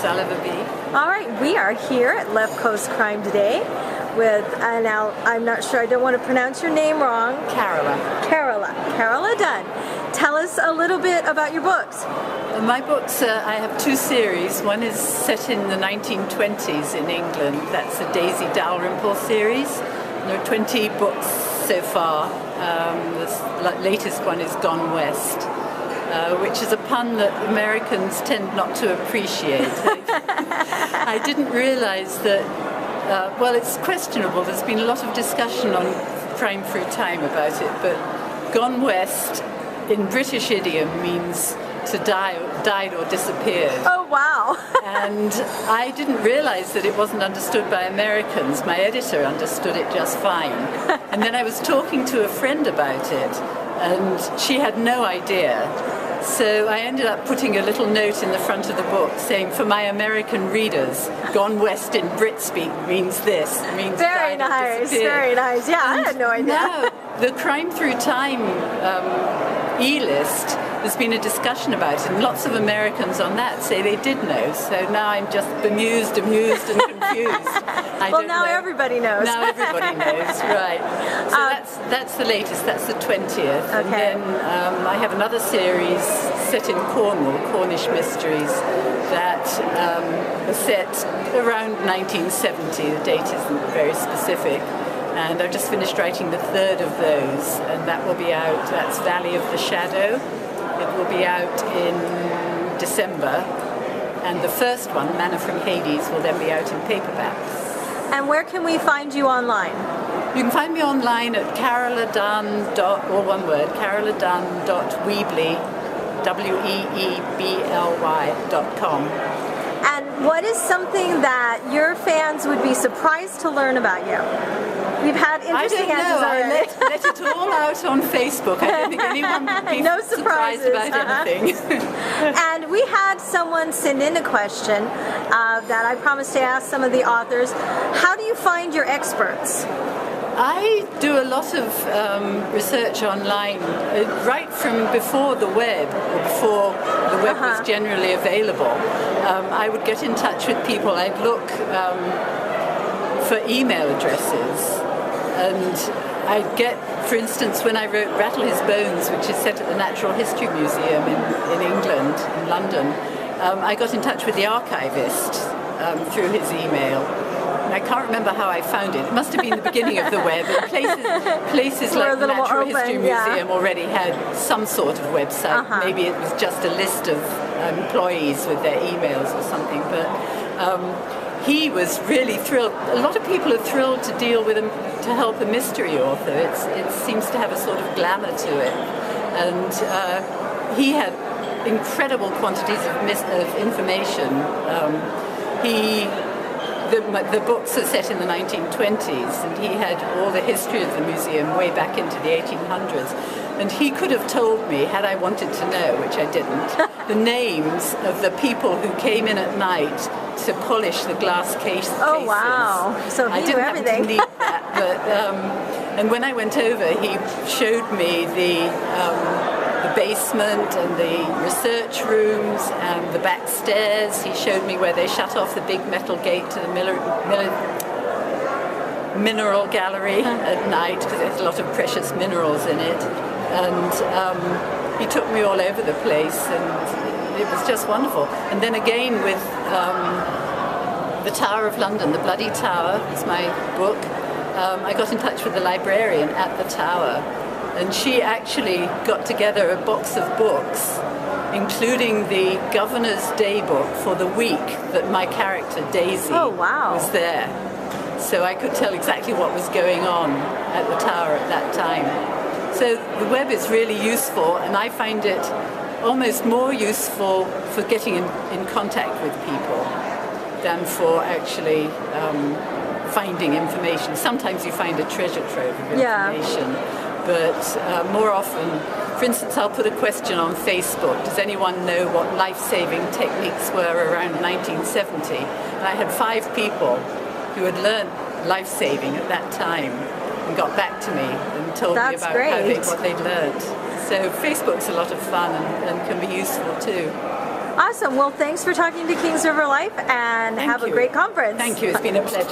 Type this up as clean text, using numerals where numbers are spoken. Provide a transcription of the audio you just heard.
I'll ever be. All right, we are here at Left Coast Crime Today with, now I'm not sure, I don't want to pronounce your name wrong. Carola. Carola Dunn. Tell us a little bit about your books. My books, I have two series. One is set in the 1920s in England. That's the Daisy Dalrymple series. There are 20 books so far. The latest one is Gone West, which is a pun that Americans tend not to appreciate. I didn't realize that, well, it's questionable. There's been a lot of discussion on Crime Through Time about it, but Gone West in British idiom means to died or disappeared. Oh, wow. And I didn't realize that it wasn't understood by Americans. My editor understood it just fine. And then I was talking to a friend about it, and she had no idea. So I ended up putting a little note in the front of the book saying, for my American readers, Gone West in Britspeak means this. It means very died or nice, disappeared. very nice. Yeah, And I had no idea. Now, the Crime Through Time e-list, there's been a discussion about it, and lots of Americans on that say they did know. So now I'm just bemused, amused, and confused. Well, now everybody knows. Now everybody knows, right. So that's the latest, that's the 20th. Okay. And then I have another series set in Cornwall, Cornish Mysteries, that was set around 1970. The date isn't very specific. And I've just finished writing the third of those, and that will be out. That's Valley of the Shadow. It will be out in December. And the first one, Manna from Hades, will then be out in paperbacks. And where can we find you online? You can find me online at caroladunn. All one word, caroladunn.weebly, weebly.com. And what is something that your fans would be surprised to learn about you? We've had interesting answers already. I let it all out on Facebook. I don't think anyone would be no surprised about anything. And we had someone send in a question that I promised to ask some of the authors. How do you find your experts? I do a lot of research online, right from before the web, or before the web was generally available. I would get in touch with people. I'd look for email addresses, and I'd get, for instance, when I wrote Rattle His Bones, which is set at the Natural History Museum in England, in London, I got in touch with the archivist through his email. I can't remember how I found it. It must have been the beginning of the web. Places like the Natural History Museum already had some sort of website. Maybe it was just a list of employees with their emails or something. But he was really thrilled. A lot of people are thrilled to deal with him, to help a mystery author. It seems to have a sort of glamour to it. And he had incredible quantities of information. The books are set in the 1920s, and he had all the history of the museum way back into the 1800s. And he could have told me, had I wanted to know, which I didn't, the names of the people who came in at night to polish the glass cases. Oh, wow. So he knew everything. I didn't need that, but, and when I went over, he showed me the basement and the research rooms and the back stairs. He showed me where they shut off the big metal gate to the mineral gallery at night, because there's a lot of precious minerals in it. And he took me all over the place, and it was just wonderful. And then again with the Tower of London, The Bloody Tower is my book. I got in touch with the librarian at the Tower, and she actually got together a box of books, including the Governor's Day book for the week that my character Daisy was there. So I could tell exactly what was going on at the Tower at that time. So the web is really useful, and I find it almost more useful for getting in contact with people than for actually finding information. Sometimes you find a treasure trove of information. But more often, for instance, I'll put a question on Facebook, does anyone know what life-saving techniques were around 1970? And I had 5 people who had learned life-saving at that time and got back to me and told me about what they'd learned. So Facebook's a lot of fun and can be useful too. All Awesome. Well, thanks for talking to Kings River Life, and have a great conference. Thank you. It's been a pleasure.